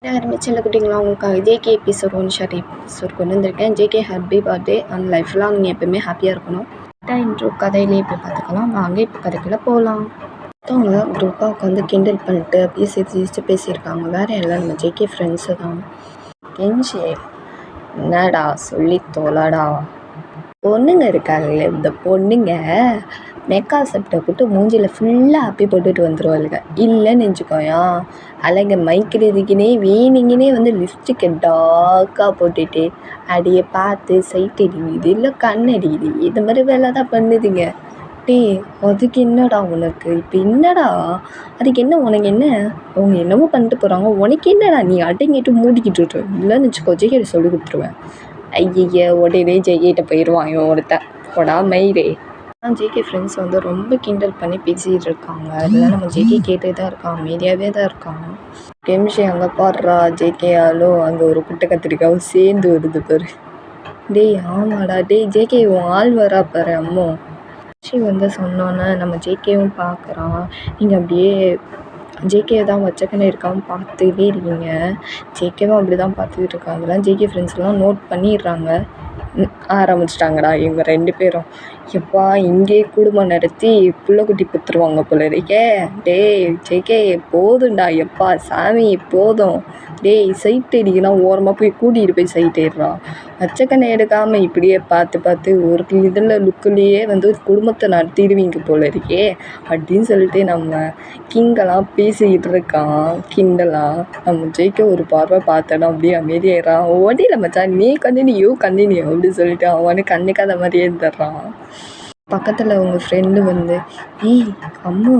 எல்லாருமே செல்லக்குட்டிங்களா உங்களுக்காக JK episode one short episode கொண்டு வந்திருக்கேன். ஜேகே ஹாப்பி பர்த்டே அண்ட் லைஃப்லாம் நீங்கள் எப்பவுமே ஹாப்பியாக இருக்கணும். இன்ட்ரோ கதையிலேயே போய் பார்த்துக்கலாம். வாங்க இப்போ கதைக்குள்ளே போகலாம். மற்றவங்க குரூப்பாக உட்காந்து கிண்டல் பண்ணிட்டு அப்படியே சிரிச்சு பேசியிருக்காங்க. வேறு எல்லாம் நம்ம ஜேகே ஃப்ரெண்ட்ஸு தான். கெஞ்சி என்னடா சொல்லி தோலாடா, பொண்ணுங்க இருக்காங்களே, இந்த பொண்ணுங்க மெக்காசெப்டை போட்டு மூஞ்சியில் ஃபுல்லாக அப்பி போட்டுட்டு வந்துடுவாளுங்க. இல்லைன்னு நினச்சிக்கோயா, அழக மைக்கிறதுக்குனே வேணுங்கன்னே வந்து லிப்ஸ்டிக்கை டார்க்காக போட்டுட்டு அடியை பார்த்து சைட் அடிக்குது, இல்லை கண் அடிக்குது, இந்த மாதிரி வேலை தான் பண்ணுதுங்க. டே அதுக்கு என்னடா உனக்கு இப்போ என்னடா, அதுக்கு என்ன உனக்கு என்ன, அவங்க என்னமோ பண்ணிட்டு போகிறாங்க, உனக்கு என்னடா, நீ அடங்கிட்டு மூடிக்கிட்டு விட்டுரு, இல்லைன்னு வச்சுக்கோ ஜெய்கிட்ட சொல்லி கொடுத்துருவேன். ஐய உடனே ஜெய்கிட்ட போயிடுவான் இவன் ஒருத்தன் போடா மயிரே. ஜேகே ஃப்ரெண்ட்ஸ் வந்து ரொம்ப கிண்டல் பண்ணி பேசிகிட்டு இருக்காங்க. அதெல்லாம் நம்ம ஜேகே கேட்டு தான் இருக்கான், அமைதியாகவே தான் இருக்கான். கெமிஷி அங்கே பாடுறா, ஜேகேயாலும் அங்கே ஒரு குட்டை கத்திரிக்காவும் சேர்ந்து வருது பாரு. டேய் ஆமாடா, டேய் ஜேகே உன் ஆள் வரா பாரு அம்மோ. கெமிஷி வந்து சொன்னோன்னே நம்ம ஜேகேவும் பார்க்குறான். நீங்கள் அப்படியே ஜேகே தான் வச்சக்கன்னு இருக்காமல் பார்த்துக்கிட்டே இருக்கீங்க. ஜேகேவும் அப்படி தான் பார்த்துக்கிட்டு இருக்காங்க. அதெல்லாம் ஜேகே ஃப்ரெண்ட்ஸ்லாம் நோட் பண்ணிடுறாங்க. ஆரம்பிச்சிட்டாங்கடா இவங்க 2 பேரும். எப்பா இங்கே குடும்பம் நடத்தி புள்ளக்குட்டி பெற்றுருவாங்க போல இருக்கே. டேய் ஜேகே போதும்டா, எப்பா சாமி போதும். டேய் சைட் அடிக்கலாம் ஓரமாக போய் கூட்டிகிட்டு போய் சைட் ஏறுறா. வச்சக்கண்ணை எடுக்காமல் இப்படியே பார்த்து ஒரு இதில் லுக்குலேயே வந்து குடும்பத்தை நடத்திடுவீங்க போல இருக்கே அப்படின்னு சொல்லிட்டு நம்ம கிங்கெல்லாம் பேசிக்கிட்டு இருக்கான் கிண்டலாம். நம்ம ஜெயிக்க ஒரு பார்வை பார்த்தோன்னா அப்படியே அமைதியாயிடறான். ஓடியில் மச்சான் நீ கண்டினியூ அப்படின்னு சொல்லிட்டு அவனு கண்ணுக்காத மாதிரியே இருந்துடுறான். பக்கத்தில் உங்கள் ஃப்ரெண்டு வந்து ஏய் அம்மு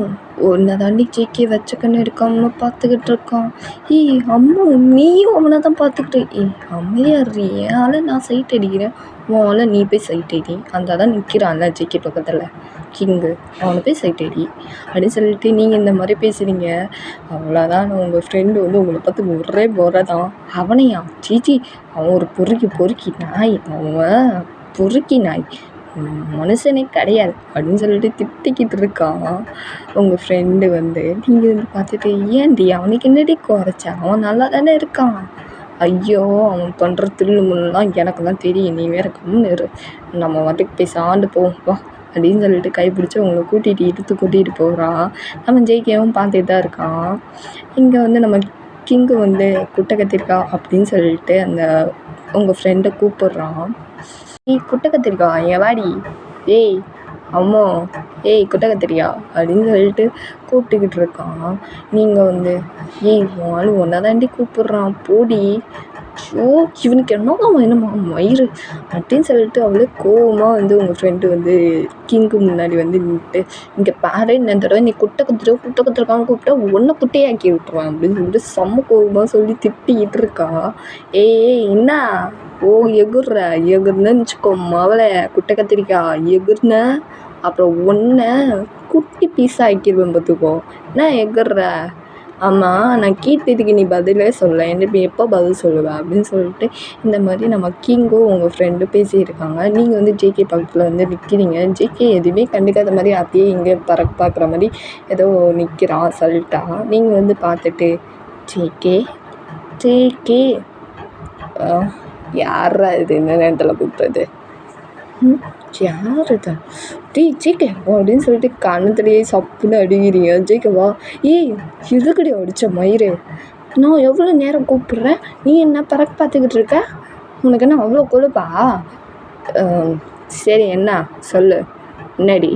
உன்னை தாண்டி ஜேகே வச்சக்கன்னு எடுக்காமல் பார்த்துக்கிட்டு இருக்கான். ஏய் அம்மு நீயும் அவனை தான் பார்த்துக்கிட்டு, ஏய் அமைதியாடுறீ, என் ஆளை நான் சைட் அடிக்கிறேன், உன் ஆளை நீ போய் சைட் அடி, அந்த தான் நிற்கிறான்ல ஜேகே பக்கத்தில் கிங்கு, அவனை போய் சைட் அடி அப்படின்னு சொல்லிட்டு நீங்கள் இந்த மாதிரி பேசுகிறீங்க. அவ்வளோதான் உங்கள் ஃப்ரெண்டு வந்து உங்களை பார்த்து ஒரே போரை தான். அவனையா சீச்சி, அவன் ஒரு பொறுக்கி நாய், அவன் பொறுக்கி நாய், மனுஷனே கிடையாது அப்படின்னு சொல்லிட்டு திட்டிக்கிட்டு இருக்கான். உங்கள் ஃப்ரெண்டு வந்து நீங்கள் வந்து பார்த்துட்டு ஏன்டி அவனுக்கு என்னடி குறைச்சா, அவன் நல்லா தானே இருக்கான். ஐயோ அவன் பண்ணுற தில்லுமுல்லாம் எனக்கு தான் தெரியும், நீ வேறு கம்முன்னு இரு, நம்ம வாட்டுக்கு போய் சாண்டு போவோம் வா அப்படின்னு சொல்லிட்டு கைப்பிடிச்சி அவங்கள கூட்டிகிட்டு போகிறான். நம்ம ஜெயிக்கவும் பார்த்துட்டு தான் இருக்கான். இங்கே வந்து நம்ம கிங்கு வந்து குட்டை கத்திரிக்கா அப்படின்னு சொல்லிட்டு அந்த உங்கள் ஃப்ரெண்டை கூப்பிட்றான். ஏய் குட்டை கத்திரிக்கா ஏன் வாடி, ஏய் அம்மோ, ஏய் குட்டை கத்திரிக்கா அப்படின்னு சொல்லிட்டு கூப்பிட்டுக்கிட்டு இருக்கான். நீங்கள் வந்து ஏய் ஆள் ஒன்றா தாண்டி கூப்பிட்றான் போடி, ஷோ இவனுக்கு என்னமா மயிறு அப்படின்னு சொல்லிட்டு அவளே கோவமாக வந்து உங்கள் ஃப்ரெண்டு வந்து கிங்கு முன்னாடி வந்து நின்றுட்டு இங்கே பாரு இந்த தடவை நீ குட்டை கத்திரிக்கான்னு கூப்பிட்டா ஒன்றை குட்டையாக்கி விட்டுருவான் அப்படின்னு சொல்லிட்டு செம்ம கோவமாக சொல்லி திட்டிக்கிட்டு இருக்கா. ஏய் என்ன ஓ எகுர்னு வச்சுக்கோ மவளை குட்டை கத்திரிக்கா எகுர்ன அப்புறம் ஒன்றை குட்டி பீஸாக ஆக்கிடுவேன் பார்த்துக்கோ. என்ன எகுர்ற, ஆமாம் நான் கேட்டதுக்கு நீ பதிலே சொல்ல, என்ன எப்போ பதில் சொல்லுவேன் அப்படின்னு சொல்லிட்டு இந்த மாதிரி நம்ம கிங்கும் உங்கள் ஃப்ரெண்டும் பேசியிருக்காங்க. நீங்கள் வந்து ஜேகே பக்கத்தில் வந்து நிற்கிறீங்க. ஜேகே எதுவுமே கண்டுக்காத மாதிரி அப்படியே இங்கே பார்க்குற மாதிரி ஏதோ நிற்கிறான் சொல்லிட்டா. நீங்கள் வந்து பார்த்துட்டு ஜேகே யாரா இது இந்த நேரத்தில் கூப்பிட்றது, யார் இது, டேய் ஜேகே அப்படின்னு சொல்லிட்டு கண்ணத்துலேயே சப்புன்னு அடிக்கிறீங்க. ஜேகேவா ஏய் எதுக்கடி அடித்த மயிறு, நான் எவ்வளோ நேரம் கூப்பிட்றேன், நீ என்ன பறக்க பார்த்துக்கிட்டு இருக்க, உனக்கு என்ன அவ்வளோ கொழுப்பா, சரி என்ன சொல்லு என்னடி,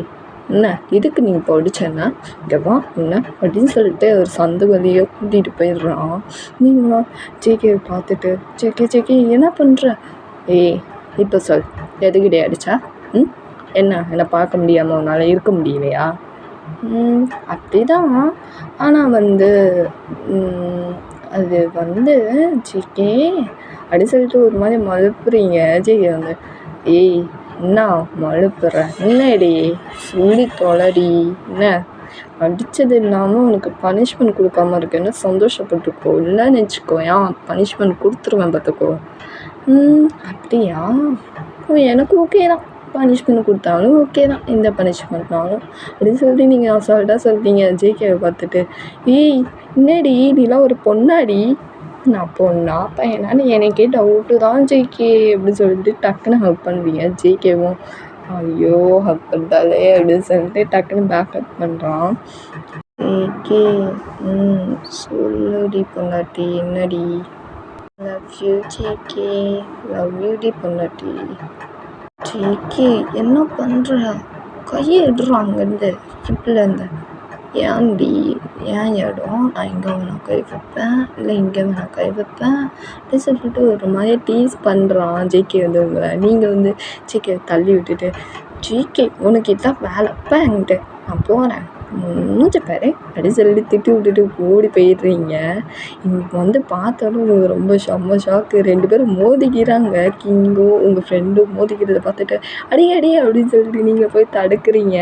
என்ன இதுக்கு நீ இப்போ அடிச்சேன்னா இங்கேவா என்ன அப்படின்னு சொல்லிட்டு ஒரு சந்து வழியை கூட்டிகிட்டு போயிடுறான். நீங்களா ஜேகேவை பார்த்துட்டு ஜேகே என்ன பண்ணுற, ஏய் இப்போ சொல் எதுக்கிட்டே அடித்தா, என்ன பார்க்க முடியாமல் உன்னால் இருக்க முடியலையா, அப்படி தான், ஆனால் வந்து அது வந்து ஜேகே அப்படி சொல்லிட்டு ஒரு மாதிரி மழுப்புறீங்க. ஜேகே வந்து ஏய் என்ன மழுப்புற, என்னடி சொல்லி தொலைடி, என்ன அடித்தது இல்லாமல் உனக்கு பனிஷ்மெண்ட் கொடுக்காம இருக்கேன்னு சந்தோஷப்பட்டுக்கோ, இல்லைன்னு வச்சுக்கோ ஏன் பனிஷ்மெண்ட் கொடுத்துருவேன் பார்த்துக்கோ. அப்படியா, எனக்கு ஓகே தான், பனிஷ்மெண்ட் கொடுத்தாலும் ஓகே தான், எந்த பனிஷ்மெண்ட்னாலும் அப்படின்னு சொல்லிட்டு நீங்கள் அசால்ட்டாக சொல்லிட்டீங்க. ஜேகேவை பார்த்துட்டு ஏய் என்னடி நீலாம் ஒரு பொண்ணாடி, நான் பொண்ணா பையனான்னு எனக்கே டவுட்டு தான் ஜேகே அப்படின்னு சொல்லிட்டு டக்குன்னு ஹக் பண்ணுவீங்க. ஜேகேவும் ஐயோ ஹக் பண்ணிட்டாலே அப்படின்னு சொல்லிட்டு டக்குன்னு பேக்கப் பண்ணுறான். ஜேகே சொல்லுடி பொண்டாட்டி என்னடி? Love you JK, love you டி பொண்டாட்டி. ஜேகே என்ன பண்ணுற? கையை எடுறான் அங்கேருந்து ஹிப்லேருந்து. ஏன்டி ஏன் இடம்? நான் எங்கே வேணா கை வைப்பேன், இல்லை இங்கே வேணா கை வைப்பேன் அப்படின்னு சொல்லிட்டு ஒரு மாதிரி டீஸ் பண்ணுறான் ஜேகே வந்து உங்களை. நீங்கள் வந்து ஜேகே தள்ளி விட்டுட்டு ஜேகே உனக்கு இதான் வேலைப்பா என்கிட்ட நான் போகிறேன் மூஞ்ச பாரு அப்படின்னு சொல்லிட்டு திட்டி விட்டுட்டு ஓடி போயிடுறீங்க. இங்கே வந்து பார்த்தாலும் உங்களுக்கு ரொம்ப செம்ம ஷாக்கு. 2 பேரும் மோதிக்கிறாங்க. கிங்கோ உங்கள் ஃப்ரெண்டும் மோதிக்கிறத பார்த்துட்டு அடி அடி அப்படின்னு சொல்லிட்டு நீங்கள் போய் தடுக்கிறீங்க.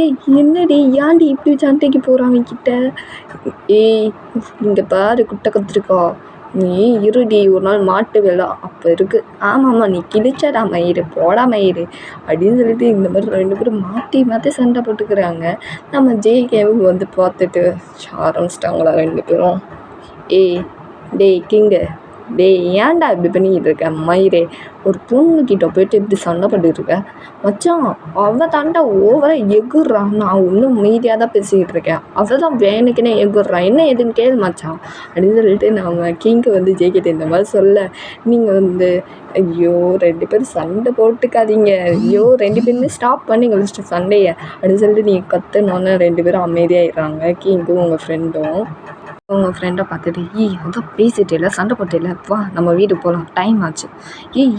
ஏய் என்னடி ஏன்டி இப்படி சண்டைக்கு போகிறாங்க கிட்ட? ஏய் இங்கே பாரு குட்டை கத்திருக்கா, நீ இருடி ஒரு நாள் மாட்டு வேலை அப்போ இருக்குது. ஆமாம்மா நீ கிழிச்சடா மயிறு போடா மயிறு அப்படின்னு சொல்லிட்டு இந்த மாதிரி 2 பேரும் மாற்றி மாற்றி சண்டை போட்டுக்கிறாங்க. நம்ம ஜேகேவும் வந்து பார்த்துட்டு ஆரம்பிச்சிட்டாங்களா 2 பேரும். ஏய் டேய் கிங்கு, டேய் ஏன்டா இப்படி பண்ணிக்கிட்டு இருக்க மயிரே? ஒரு பொண்ணுக்கிட்ட போயிட்டு இப்படி சண்டை போட்டுக்கிட்டு இருக்க மச்சான். அவள் தாண்டா ஓவராக எகுறான். நான் ஒன்றும் மீதியாக தான் பேசிக்கிட்டு இருக்கேன். அவள் தான் வேணுக்குன்னே எகுறான். என்ன எதுன்னு கேளு மச்சான் அப்படின்னு சொல்லிட்டு நம்ம கிங்கு வந்து ஜேகிட்ட இந்த மாதிரி சொல்ல, நீங்கள் வந்து ஐயோ 2 பேரும் சண்டை போட்டுக்காதீங்க, ஐயோ 2 பேருமே ஸ்டாப் பண்ணி ஃபஸ்ட்டு சண்டையை அப்படின்னு சொல்லிட்டு நீங்கள் கற்றுனோன்னே 2 பேரும் அமைதியாகிடுறாங்க. கிங்கும் உங்கள் ஃப்ரெண்டும். உங்கள் ஃப்ரெண்டை பார்த்துட்டு அதான் பேசிட்டே இல்லை சண்டை போட்டே வா நம்ம வீட்டுக்கு போகலாம் டைம் ஆச்சு.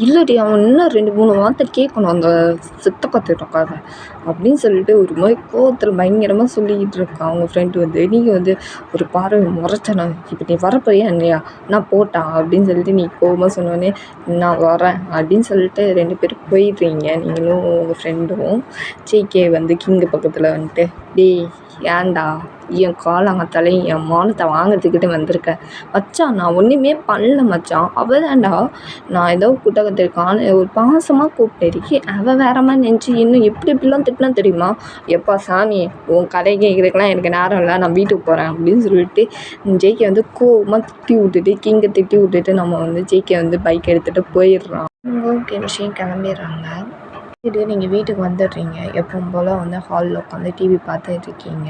இல்லடி அவன் இன்னும் 2-3 வார்த்தை கேட்கணும் அந்த சித்த கற்றுட்டாக்காக அப்படின்னு சொல்லிட்டு ஒரு மாதிரி கோவத்தில் பயங்கரமாக சொல்லிக்கிட்டு இருக்கான் அவங்க ஃப்ரெண்டு வந்து. நீங்கள் வந்து ஒரு பார்வை முறைச்சணும், இப்போ நீ வரப்போறியா இல்லையா, நான் போட்டா அப்படின்னு சொல்லிட்டு நீ கோவமாக சொன்னோடனே நான் வரேன் அப்படின்னு சொல்லிட்டு 2 பேரும் போயிடுறீங்க. நீங்களும் உங்கள் ஃப்ரெண்டும். ஜேகே வந்து கிங்கு பக்கத்தில் வந்துட்டு டேய் ஏன்டா என் காலங்கத்தாலையும் என் மானத்தை வாங்கிறதுக்கிட்ட வந்திருக்கேன் மச்சான். நான் ஒன்றுமே பண்ணல மச்சான். அவள் தான்டா நான் ஏதோ குட்டகத்திருக்கான்னு ஒரு பாசமாக கூப்பிட்டு அவள் வேற மாதிரி நினச்சி இன்னும் எப்படி எப்படிலாம் திட்டினா தெரியுமா? எப்பா சாமி உன் கதை கேட்குறதுக்கெலாம் எனக்கு நேரம் இல்லை, நான் வீட்டுக்கு போகிறேன் அப்படின்னு சொல்லிட்டு ஜேகே வந்து கோவமாக திட்டி விட்டுட்டு கிங்கை திட்டி விட்டுட்டு நம்ம வந்து ஜேகே வந்து பைக் எடுத்துகிட்டு போயிடுறான். ஓகே விஷயம் கிளம்பிடுறாங்க. இது நீங்கள் வீட்டுக்கு வந்துடுறீங்க. எப்பவும் போல் வந்து ஹாலில் உட்காந்து டிவி பார்த்துட்டு இருக்கீங்க.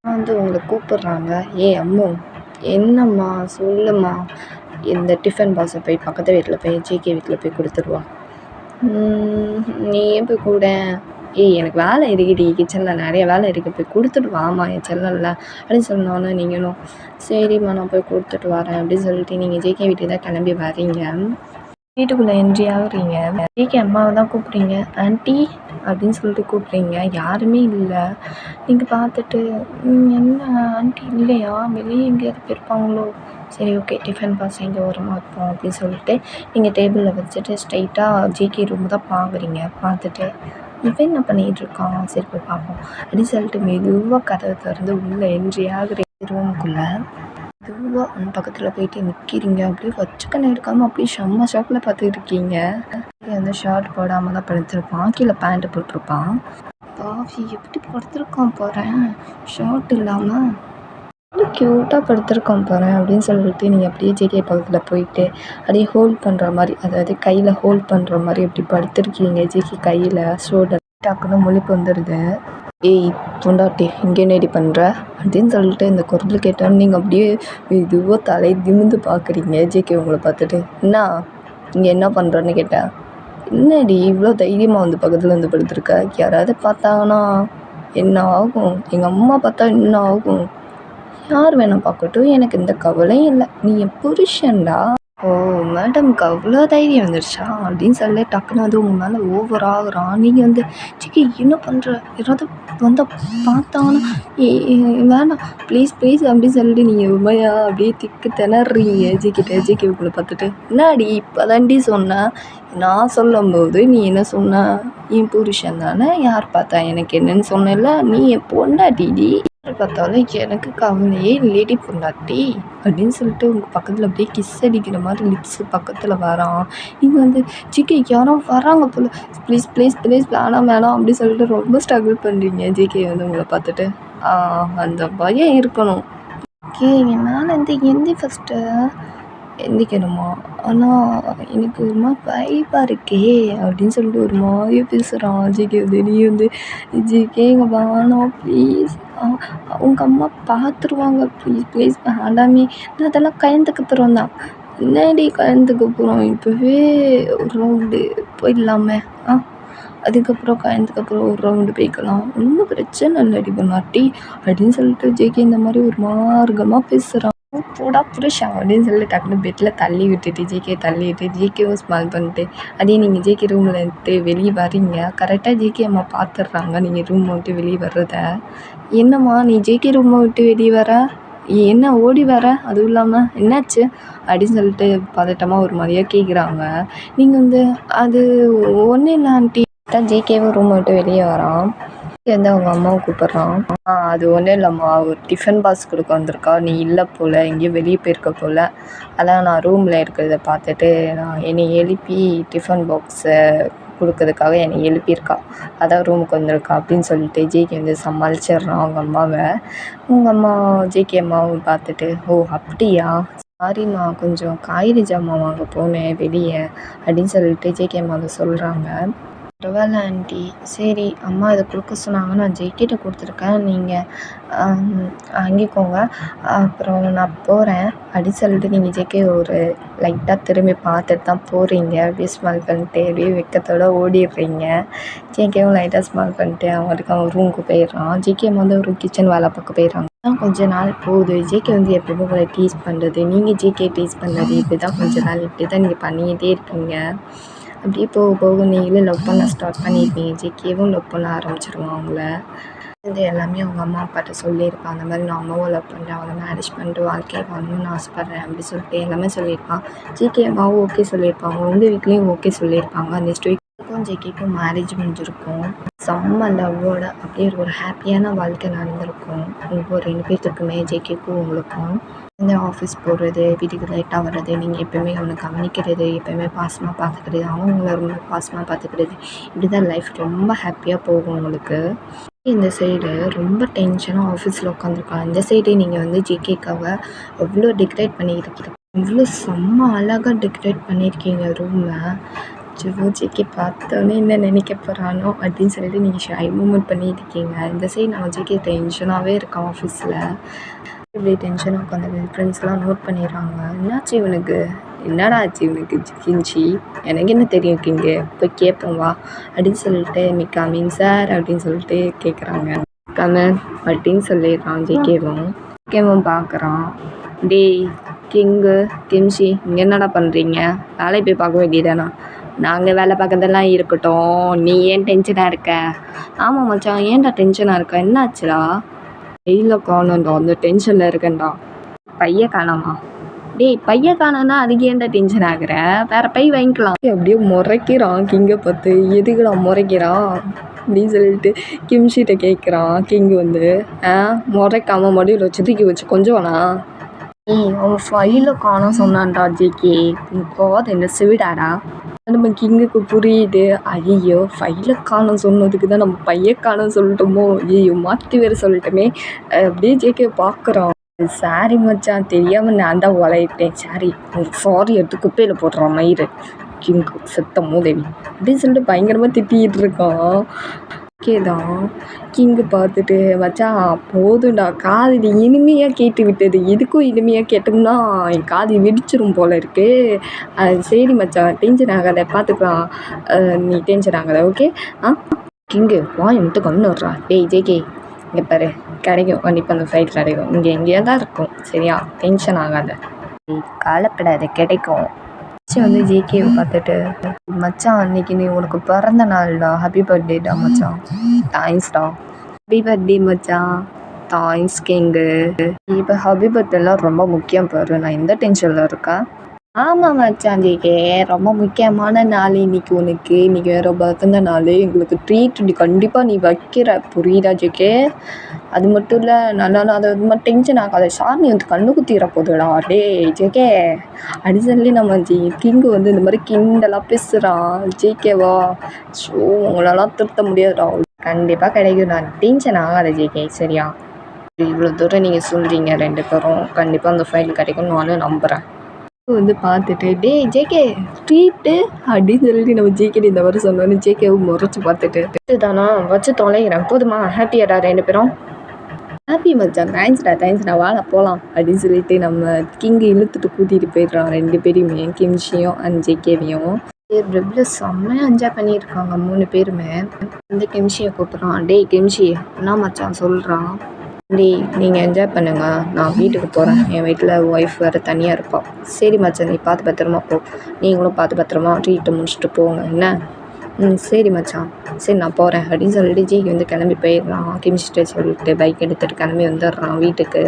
வந்து உங்களை கூப்பிட்றாங்க. அம்மு என்னம்மா சொல்லும்மா, இந்த டிஃபன் பாக்ஸை போய் பக்கத்து வீட்டில் போய் ஜேகே வீட்டில் போய் கொடுத்துருவா. நீ ஏன் போய் கூட? எனக்கு வேலை இருக்குடி கிச்சனில் நிறைய வேலை இருக்குது, போய் கொடுத்துட்டு வாம்மா என் செல்லல அப்படின்னு சொன்னோன்னே நீங்களும் சரிம்மா நான் போய் கொடுத்துட்டு வரேன் அப்படின்னு சொல்லிட்டு நீங்கள் ஜேகே வீட்டுக்கு தான் கிளம்பி வரீங்க. வீட்டுக்குள்ளே என்ட்ரி ஆகுறீங்க. ஜேகே அம்மாவை தான் கூப்பிட்றீங்க. ஆண்டி அப்படின்னு சொல்லிட்டு கூப்பிட்றீங்க. யாருமே இல்லை. நீங்கள் பார்த்துட்டு என்ன ஆண்டி இல்லையா, வெளியே எங்கேயாவது போயிருப்பாங்களோ, சரி ஓகே டிஃபன் பாக்ஸ் எங்கே ஓரமாக வைப்போம் அப்படின்னு சொல்லிட்டு நீங்கள் டேபிளில் வச்சுட்டு ஸ்ட்ரைட்டாக ஜேகே ரூம் தான் பார்க்குறீங்க. பார்த்துட்டு இவன் என்ன பண்ணிகிட்டு இருக்கான், சரி போய் பார்ப்போம் அப்படின்னு சொல்லிட்டு மெதுவாக கதவை திறந்து உள்ளே என்ட்ரி ஆகுறீங்க ரூமுக்குள்ளே. மெதுவாக அந்த பக்கத்தில் போயிட்டு நிற்கிறீங்க. அப்படியே வச்சுக்கண்ணே எடுக்காமல் அப்படியே செம்ம ஷாப்பில் பார்த்துட்டு இருக்கீங்க. வந்து ஷர்ட் போடாமல் தான் படுத்திருப்பான், கீழே பேண்ட்டு போட்டிருப்பான். பாவி எப்படி படுத்திருக்கான் போகிறேன் ஷர்ட் இல்லாமல், க்யூட்டாக படுத்திருக்கான் போகிறேன் அப்படின்னு சொல்லிட்டு நீங்கள் அப்படியே ஜேகே பக்கத்தில் போயிட்டு அப்படியே ஹோல்ட் பண்ணுற மாதிரி, அதாவது கையில் ஹோல்ட் பண்ணுற மாதிரி அப்படி படுத்திருக்கீங்க. ஜேகே கையில் ஷோல்டர் டக்குன்னு முழிப்பு வந்துடுது. பொண்டாட்டி இங்கே என்னடி பண்ணுற அப்படின்னு சொல்லிட்டு இந்த குரல் கேட்டோன்னு நீங்கள் அப்படியே இதுவோ தலை திமிந்து பார்க்குறீங்க. ஜேகே உங்களை பார்த்துட்டு என்ன இங்கே என்ன பண்ணுறன்னு கேட்டேன். என்னடி இவ்வளோ தைரியமாக வந்து பக்கத்தில் வந்து படுத்துருக்க, யாராவது பார்த்தாங்கன்னா என்ன ஆகும், எங்கள் அம்மா பார்த்தா என்ன ஆகும், யார் வேணால் பார்க்கட்டும் எனக்கு இந்த கவலையும் இல்லை, நீ என் புருஷன்டா. ஓ மேடம்க்கு அவ்வளோ தைரியம் வந்துடுச்சா அப்படின்னு சொல்லி டக்குன்னு வந்து உங்கள் மேலே ஓவர் ஆகுறான். நீங்கள் வந்து ஜேகே என்ன பண்ணுற, யாராவது வந்தால் பார்த்தாங்கன்னா வேண்டாம் ப்ளீஸ் ப்ளீஸ் அப்படின்னு சொல்லிட்டு நீங்கள் உண்மையாக அப்படியே திக்கு திணறீங்க ஜேகிட்ட. ஜேகே உங்களை பார்த்துட்டு என்னாடி இப்போ தாண்டி சொன்னேன், நான் சொல்லும்போது நீ என்ன சொன்ன, என் புருஷன் தானே, யார் பார்த்தா எனக்கு என்னன்னு சொன்னல, நீ என் பொண்டாட்டிடி, பார்த்தாலும் எனக்கு கவலையே இல்லைடி பொண்டாட்டி அப்படின்னு சொல்லிட்டு உங்கள் பக்கத்தில் அப்படியே கிஸ் அடிக்கிற மாதிரி லிப்ஸு பக்கத்தில் வரான். நீங்கள் வந்து ஜேகே யாரோ வராங்க போல், ப்ளீஸ் ப்ளீஸ் ப்ளீஸ் வேணாம் வேணாம் அப்படின்னு சொல்லிட்டு ரொம்ப ஸ்ட்ரகிள் பண்ணுறீங்க. ஜேகே வந்து உங்களை பார்த்துட்டு அந்த பயம் இருக்கணும். என் மேலே வந்து எந்தி ஃபஸ்ட்டு எந்திரிக்கணுமா? ஆனா எனக்கு ஒரு மாரி பயமா இருக்கே! அப்படின்னு சொல்லிட்டு ஒரு மாரியா பேசுறான். ஜேகே வந்து நீ வந்து ஜேகே இங்க வேணாம் ப்ளீஸ். உங்க அம்மா பார்த்துருவாங்க. ப்ளீஸ் ப்ளீஸ் வேண்டாமே. நான் அதெல்லாம் கல்யாணத்துக்கு தான். என்னடி கல்யாணத்துக்கு இப்பவே ஒரு ரவுண்டு போயிடலாமே! அதுக்கப்புறம் கல்யாணத்துக்கு ஒரு ரவுண்டு போய்க்கலாம். ஒண்ணும் பிரச்சனை இல்லடி பொண்டாட்டி அப்படின்னு சொல்லிட்டு ஜேகே இந்த மாரி ஒரு மார்க்கமா பேசுறான். போடா புருஷா அப்படின்னு சொல்லிட்டு டக்குனு பெட்ல தள்ளி விட்டுட்டு தள்ளி விட்டு ஜேகேவும் ஸ்மைல் பண்ணிட்டு அதே நீங்கள் ஜேகே ரூமில் விட்டு வெளியே வரீங்க. கரெக்டாக ஜேகே அம்மா பார்த்துடுறாங்க நீங்கள் ரூமை விட்டு வெளியே வர்றத. என்னம்மா நீ ஜேகே ரூமை விட்டு வெளியே வர? என்ன ஓடி வர? அதுவும் இல்லாமல் என்னாச்சு அப்படின்னு சொல்லிட்டு பதட்டமாக ஒரு மாதிரியாக கேட்குறாங்க. நீங்கள் வந்து அது ஒன்றும் இல்லை ஆண்டி. ஜேகேவும் ரூமை விட்டு வெளியே வரான். வந்து அவங்க அம்மாவை கூப்பிட்றான். அது ஒன்றும் இல்லைம்மா, ஒரு டிஃபன் பாக்ஸ் கொடுக்க வந்திருக்கா. நீ இல்லை போல், எங்கேயோ வெளியே போயிருக்க போல். அதான் நான் ரூமில் இருக்கிறத பார்த்துட்டு என்னை எழுப்பி டிஃபன் பாக்ஸை கொடுக்கறதுக்காக என்னை எழுப்பியிருக்கா. அதான் ரூமுக்கு வந்திருக்கா அப்படின்னு சொல்லிட்டு ஜேகே வந்து சமாளிச்சிடுறான் அவங்க அம்மாவை. அவங்க அம்மா ஜேகே அம்மாவை பார்த்துட்டு ஓ அப்படியா, சாரிம்மா கொஞ்சம் காய்கறி ஜாமான் வாங்க போனேன் வெளியே அப்படின்னு சொல்லிட்டு ஜேகே அம்மாவை சொல்கிறாங்க. பரவாயில்ல ஆண்டி. சரி அம்மா இதை கொடுக்க சொன்னாங்க. நான் ஜேகேட்ட கொடுத்துருக்கேன். நீங்கள் வாங்கிக்கோங்க. அப்புறம் நான் போகிறேன் அப்படின்னு சொல்லிட்டு நீங்கள் ஜேகே ஒரு லைட்டாக திரும்பி பார்த்துட்டு தான் போகிறீங்க. அப்படியே ஸ்மைல் பண்ணிட்டு அப்படியே வெக்கத்தோடு ஓடிடுறீங்க. ஜேகேவும் லைட்டாக ஸ்மைல் பண்ணிட்டு அவன் ரூமுக்கு போயிடுறான். ஜேகே வந்து ஒரு கிச்சன் வேலை பார்க்க போயிடுறாங்க. கொஞ்ச நாள் போகுது. ஜேகே வந்து எப்பவுமே உங்களை டீஸ் பண்ணுறது, நீங்கள் ஜேகே டீஸ் பண்ணுறது, இப்படி தான் கொஞ்ச நாள் இப்படி தான் நீங்கள் பண்ணிக்கிட்டே இருக்கீங்க. அப்படியே போக போக நீங்களும் லவ் பண்ண ஸ்டார்ட் பண்ணியிருப்பீங்க. ஜேகேவும் லவ் பண்ண ஆரம்பிச்சிடுவான் அவங்கள. இது எல்லாமே அவங்க அம்மா அப்பாட்ட சொல்லியிருப்பான். அந்த மாதிரி நான் அம்மாவும் லவ் பண்ணுறேன், அவளை மேரேஜ் பண்ணிட்டு வாழ்க்கையை வாழணும்னு ஆசைப்பட்றேன் அப்படி சொல்லிட்டு எல்லாமே சொல்லியிருப்பான். ஜேகே அம்மாவும் ஓகே சொல்லியிருப்பாங்க. உங்கள் வீட்லேயும் ஓகே சொல்லியிருப்பாங்க. நெக்ஸ்ட் வீக்கும் ஜேகேக்கும் மேரேஜ் முடிஞ்சிருக்கும். செம்ம லவ்வோட அப்படியே ஒரு ஹாப்பியான வாழ்க்கை நடந்திருக்கும் ஒவ்வொரு 2 பேர்த்துக்குமே, ஜேகேக்கும் உங்களுக்கும். இந்த ஆஃபீஸ் போகிறது, வீட்டுக்கு லேட்டாக வர்றது, நீங்கள் எப்போயுமே அவனை கவனிக்கிறது, எப்போயுமே பாசமாக பார்த்துக்கிறது, அவங்கள ரொம்ப பாசமாக பார்த்துக்கிறது, இப்படி தான் லைஃப் ரொம்ப ஹாப்பியாக போகும் உங்களுக்கு. இந்த சைடு ரொம்ப டென்ஷனாக ஆஃபீஸில் உட்காந்துருக்காங்க. இந்த சைடு நீங்கள் வந்து ஜேகேக்காக அவ்வளோ டெக்கரேட் பண்ணியிருக்கீங்க. இவ்வளோ செம்ம அழகாக டெக்கரேட் பண்ணியிருக்கீங்க ரூமில். ஜேகே பார்த்தோன்னே என்ன நினைக்க போகிறானோ அப்படின்னு சொல்லிட்டு நீங்கள் ஷை மூமெண்ட் பண்ணியிருக்கீங்க. இந்த சைடு நான் ஜேகே டென்ஷனாகவே இருக்கேன் ஆஃபீஸில். இப்படி டென்ஷனாக உட்காந்து ஃப்ரெண்ட்ஸ்லாம் நோட் பண்ணிடுறாங்க. என்னாச்சு இவனுக்கு, என்னடா ஆச்சு இவனுக்கு கிஞ்சி, எனக்கு என்ன தெரியும் கிங்கு, போய் கேட்போம் வா அப்படின்னு சொல்லிட்டு மிக்காமின் சார் அப்படின்னு சொல்லிட்டு கேட்குறாங்க. கமன் அப்படின்னு சொல்லிடுறான் ஜேகேவும் பார்க்குறான். டேய் கிங்கு கிம்சி இங்கே என்னடா பண்ணுறீங்க, வேலையை போய் பார்க்க வேண்டியதானா? நாங்கள் வேலை பார்க்கறதெல்லாம் இருக்கட்டும், நீ ஏன் டென்ஷனாக இருக்க? ஆமாம் மச்சான், ஏன்டா டென்ஷனாக இருக்க, என்னாச்சுடா? வெயிலில் காணோண்டா, அந்த டென்ஷனில் இருக்கேன்டா. பைய காணாமா? டேய் பைய காணோன்னா அதுக்கு ஏன்டா டென்ஷன் ஆகுற, வேறு பை வாங்கிக்கலாம். அப்படியே முறைக்கிறான் கிங்கை பார்த்து. எதுக்குடா முறைக்கிறான் அப்படின்னு சொல்லிட்டு கிம்ஷிட்ட கேட்குறான். கிங்கு வந்து முறைக்காம மடியில் வச்சு தூக்கி வச்சு கொஞ்சம் வேணா. அவன் ஃபைலை காணோம் சொன்னான்டா ஜேகே. காது என்ன சிவிடாடா? நம்ம கிங்குக்கு புரியுது. ஐயோ ஃபைலை காணோம் சொன்னதுக்கு தான் நம்ம பைய காணோம் சொல்லிட்டோமோ, ஐயோ மாற்றி வேறு சொல்லிட்டோமே. அப்படியே ஜேகே பார்க்குறான். சாரி மச்சான், தெரியாமல் நான் தான் உழையிட்டேன். சாரி சாரி எடுத்து குப்பையில் போடுறான் மயிறு. கிங்கு செத்த மூதேவி அப்படின்னு சொல்லிட்டு பயங்கரமாக திட்டிகிட்டு இருக்கான். தான் கிங்கு பார்த்துட்டு மச்சான் போதும்டா, காது இனிமையாக கேட்டு விட்டது, எதுக்கும் இனிமையாக கேட்டோம்னா என் காது வெடிச்சிரும் போல இருக்கு. சரி மச்சான் டென்ஷன் ஆகாத, பார்த்துக்கலாம், நீ டென்ஷன் ஆகாத ஓகே. கிங்கு வாய் மட்டும் கம்னு வர்றா. டேய் ஜேகே இங்கே பாரு, கிடைக்கும் கண்டிப்பாக அந்த ஃபைட் கிடைக்கும், இங்கே எங்கேயா தான் இருக்கும் சரியா, டென்ஷன் ஆகாத, காலப்படாத கிடைக்கும். வந்து ஜேகேவை பார்த்துட்டு மச்சான் அன்னைக்கு நீ உனக்கு பிறந்த நாள்டா, ஹாப்பி பர்த்டேடா மச்சான். தேங்க்ஸ்டா. ஹாப்பி பர்த்டே மச்சான். Thanks king. இப்போ ஹாப்பி பர்த்டேலாம் ரொம்ப முக்கியம் பாரு, நான் எந்த டென்ஷனில் இருக்கேன். ஆமாம் மச்சான் ஜேகே, ரொம்ப முக்கியமான நாள் இன்னைக்கு உனக்கு. இன்றைக்கி வேறு பிறந்த நாள், எங்களுக்கு ட்ரீட் கண்டிப்பாக நீ வைக்கிற, புரியுதா ஜேகே? அது மட்டும் இல்லை, நான் அதை மட்டும் டென்ஷன் ஆகாத, சாமி வந்து கண்ணு குத்திட போதுடா. டே ஜேகே அப்படி சொல்லி நம்ம கிங்கு வந்து இந்த மாதிரி கிண்டலாக பேசுகிறான். ஜேகேவா ஸோ உங்களெல்லாம் திருத்த முடியாதுடா, கண்டிப்பாக கிடைக்கும், நான் டென்ஷன் ஆகாத ஜேகே சரியா? இவ்வளோ தூரம் நீங்கள் சொல்கிறீங்க 2 பேரும், கண்டிப்பாக அந்த ஃபைல் கிடைக்கும் நானும் நம்புகிறேன். வந்து பார்த்துட்டு டேய் ஜேகே ட்ரீட்டு அப்படின்னு சொல்லிட்டு நம்ம ஜேகே இந்த மாதிரி சொன்னோன்னு ஜேகேவும் முறைச்சி பார்த்துட்டு இதுதானா வச்சு தொலைகிறேன் போதுமா ஹாப்பியாடா 2 பேரும் ஹாப்பி மச்சான் தேங்க்ஸ்டா வாடா போகலாம் அப்படின்னு சொல்லிட்டு நம்ம கிங்கு இழுத்துட்டு கூட்டிகிட்டு போயிடுறான் 2 பேரையுமே கிம்ஷியும் அண்ட் ஜேகேவையும் வெப்ல செம்மையாக என்ஜாய் பண்ணியிருக்காங்க 3 பேருமே. அந்த கிம்ஷியை கூப்பிட்றான் டேய் கிம்ஷி என்ன மச்சான் சொல்கிறான் டேய் நீங்கள் என்ஜாய் பண்ணுங்க நான் வீட்டுக்கு போகிறேன் என் வீட்டில் ஒய்ஃப் வேறு தனியாக இருப்பாள் சரி மச்சான் நீ பார்த்து பத்திரமா போ நீங்களும் பார்த்து பத்திரமா ட்ரீட்டை முடிச்சுட்டு போங்க என்ன சரி மச்சான் சரி நான் போகிறேன் அப்படின்னு சொல்லிட்டு ஜிக்கு வந்து கிளம்பி போயிடுறான் கிமிச்சிட்டு சொல்லிட்டு பைக் எடுத்துகிட்டு கிளம்பி வந்துடுறான் வீட்டுக்கு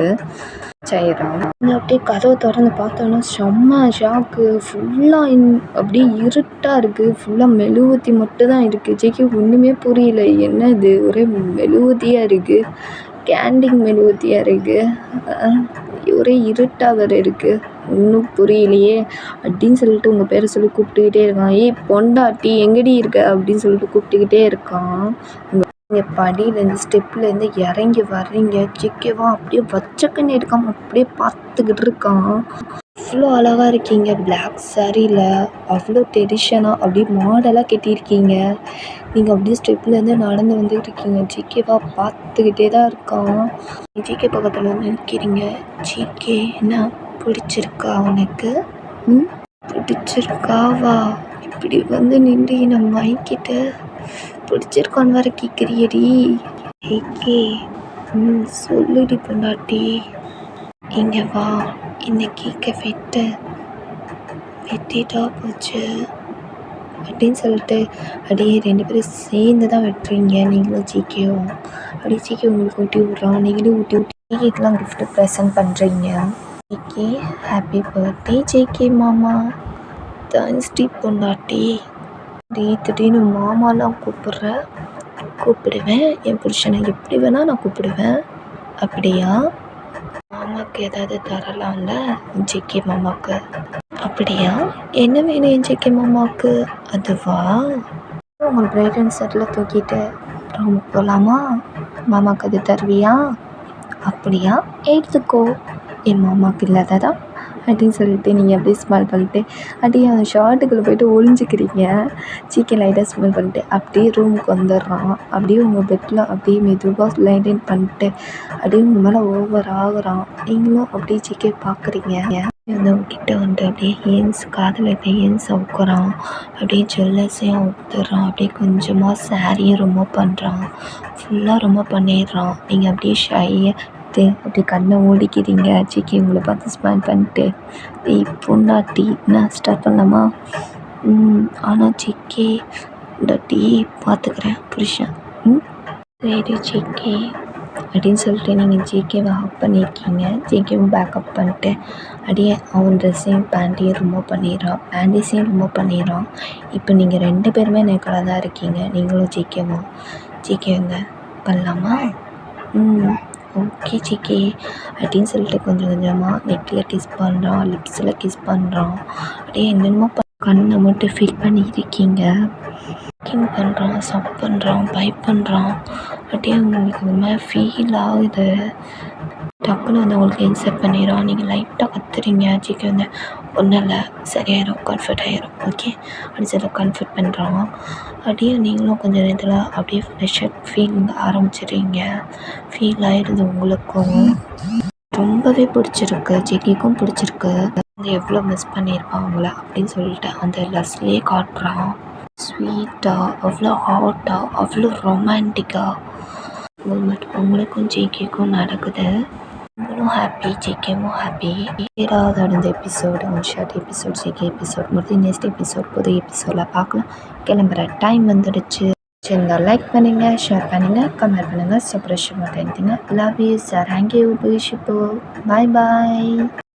ஆயிடுறான் அப்படியே கதவை திறந்து பார்த்தோன்னா செம்ம ஷாக்கு ஃபுல்லாக அப்படியே இருட்டாக இருக்குது ஃபுல்லாக மெழுகுவத்தி மட்டும் தான் இருக்குது ஜிக்கு ஒன்றுமே புரியல என்ன இது ஒரே மெழுகுவத்தியாக இருக்குது கேண்டிங் மெழுகுவத்தியாக இருக்குது ஒரே இருட்டாக வேறு இருக்குது ஒன்றும் புரியலையே அப்படின்னு சொல்லிட்டு உங்கள் பேரை சொல்லி கூப்பிட்டுக்கிட்டே இருக்கான் ஏய் பொண்டாட்டி எங்கடி இருக்க அப்படின்னு சொல்லிட்டு கூப்பிட்டுக்கிட்டே இருக்கான் இங்கே படியிலேருந்து ஸ்டெப்லேருந்து இறங்கி வர்றீங்க சிக்கவா அப்படியே வச்சக்கண்ணு எடுக்காமல் அப்படியே பார்த்துக்கிட்டு இருக்கான் அவ்வளோ அழகாக இருக்கீங்க பிளாக் சாரியில் அவ்வளோ ட்ரெடிஷனாக அப்படியே மாடலாக கட்டியிருக்கீங்க நீங்கள் அப்படியே ஸ்டெப்லேருந்து நடந்து வந்துக்கிட்டு இருக்கீங்க ஜிகேவா பார்த்துக்கிட்டே தான் இருக்கான் ஜிகே பக்கத்தில் வந்து நிற்கிறீங்க ஜிகே என்ன பிடிச்சிருக்கா உனக்கு பிடிச்சிருக்காவா இப்படி வந்து நின்று நம்ம மைக்கிட்ட பிடிச்சிருக்கான்னு வர கேட்குறியடி ஏகே சொல்லுடி பொண்டாட்டி இங்கே வா இந்த கேக்கை வெட்டிட்டா போச்சு அப்படின்னு சொல்லிட்டு அப்படியே 2 பேரும் சேர்ந்து தான் வெட்டுறீங்க நீங்களும் ஜிகேவும் அப்படியே ஜிகே உங்களுக்கு ஊட்டி விட்றான் நீங்களும் ஊட்டி கேக்கெலாம் கிஃப்ட்டு ப்ரெசென்ட் பண்ணுறீங்க ஜேகே ஹாப்பி பர்த்டே ஜேகே மாமா தேங்க்ஸ்டி பொண்டாட்டி திடீர்னு மாமாலாம் கூப்பிடுவேன் என் புருஷனை எப்படி வேணால் நான் கூப்பிடுவேன் அப்படியா மாமாவுக்கு ஏதாவது தரலாம்ல ஜேகே மாமாவுக்கு அப்படியா என்ன வேணும் என் ஜேகே மாமாவுக்கு அதுவா உங்கள் பிரைட் அண்ட் செட்டில் தூக்கிட்டு ரொம்ப போகலாமா மாமாவுக்கு அது தருவியா அப்படியா எடுத்துக்கோ என் மாமாவுக்கு இல்லாததா அப்படின்னு சொல்லிட்டு நீங்கள் அப்படியே ஸ்மெல் பண்ணிட்டு அப்படியே அந்த ஷார்ட்டுக்குள்ளே போய்ட்டு ஒளிஞ்சிக்கிறீங்க சீக்கிரம் லைட்டாக ஸ்மெல் பண்ணிட்டு அப்படியே ரூமுக்கு வந்துடுறான் அப்படியே உங்கள் பெட்டில் அப்படியே மெதுவாக லைன் பண்ணிட்டு அப்படியே உங்கள் மேலே ஓவர் ஆகுறான் நீங்களும் அப்படியே சீக்கிரம் பார்க்குறீங்க வந்து உங்ககிட்ட வந்து அப்படியே ஹேன்ஸ் காதில் இருக்க ஹேன்ஸ் அவுக்குறான் அப்படியே ஜுவல்லர்ஸையும் அவுத்துறான் அப்படியே கொஞ்சமாக சாரியும் ரிமூவ் பண்ணுறான் ஃபுல்லாக ரிமூவ் பண்ணிடுறான் நீங்கள் அப்படியே ஷையாக அப்படி கண்ணை ஓடிக்கிறீங்க ஜிகே உங்களை பார்த்து ஸ்மைல் பண்ணிட்டு பொண்டாட்டி நான் ஸ்டார்ட் பண்ணலாமா ஆனால் ஜிகே பொண்டாட்டி பார்த்துக்கிறேன் புருஷன் சரி ஜிகே அப்படின்னு சொல்லிட்டு நீங்கள் ஜிகேவை ஹக் பண்ணியிருக்கீங்க ஜிகேவும் பேக்கப் பண்ணிட்டு அப்படியே அவன் ட்ரெஸ்ஸையும் பேண்ட்டையும் ரிமூவ் பண்ணிடுறான் பேண்டீஸையும் ரிமூவ் பண்ணிடுறான் இப்போ நீங்கள் 2 பேருமே நெக்கலாக தான் இருக்கீங்க நீங்களும் ஜிகே வந்து பண்ணலாமா ஓகே ஜிகே அப்படின்னு சொல்லிட்டு கொஞ்சம் கொஞ்சமாக நெக்கில் கிஸ் பண்ணுறான் லிப்ஸில் கிஸ் பண்ணுறான் அப்படியே என்னென்னமோ கண்ணை மட்டும் ஃபீல் பண்ணியிருக்கீங்க கிங் பண்ணுறான் சப் பண்ணுறான் பைப் பண்ணுறான் அப்படியே உங்களுக்கு ஒரு மாதிரி ஃபீல் ஆகுது டக்குன்னு வந்து உங்களுக்கு இன்செர்ட் பண்ணிடுறான் நீங்கள் லைட்டாக கத்துறீங்க ஜிகே வந்து ஒன்றும் இல்லை சரியாயிடும் கம்ஃபர்ட் ஆகிடும் ஓகே அப்படின்னு சொல்லி கம்ஃபர்ட் பண்ணுறான் அப்படியே நீங்களும் கொஞ்சம் நேரத்தில் அப்படியே ஃப்ரெஷ்ஷாக ஃபீல் ஆரம்பிச்சிடுறீங்க ஃபீல் ஆகிடுது உங்களுக்கும் ரொம்பவே பிடிச்சிருக்கு ஜிகேக்கும் பிடிச்சிருக்கு எவ்வளோ மிஸ் பண்ணியிருப்பான் அவங்கள அப்படின்னு சொல்லிட்டு அந்த லஸ்லேயே காட்டுறான் ஸ்வீட்டாக அவ்வளோ ஹாட்டாக அவ்வளோ ரொமான்டிக்காக உங்களுக்கும் ஜிகேக்கும் நடக்குது உங்களும் ஹாப்பி ஜிகேவும் ஹாப்பி ஏதாவது அடுத்த episode short episode GK episode முடிஞ்சு நெக்ஸ்ட் எபிசோட் புது எபிசோடில் பார்க்கலாம் கிளம்புற டைம் வந்துடுச்சு இருந்தால் லைக் பண்ணுங்கள் ஷேர் பண்ணுங்கள் கமெண்ட் பண்ணுங்கள் சப்ஸ்கிரைப் பண்ணுங்க love you sir thank you bye bye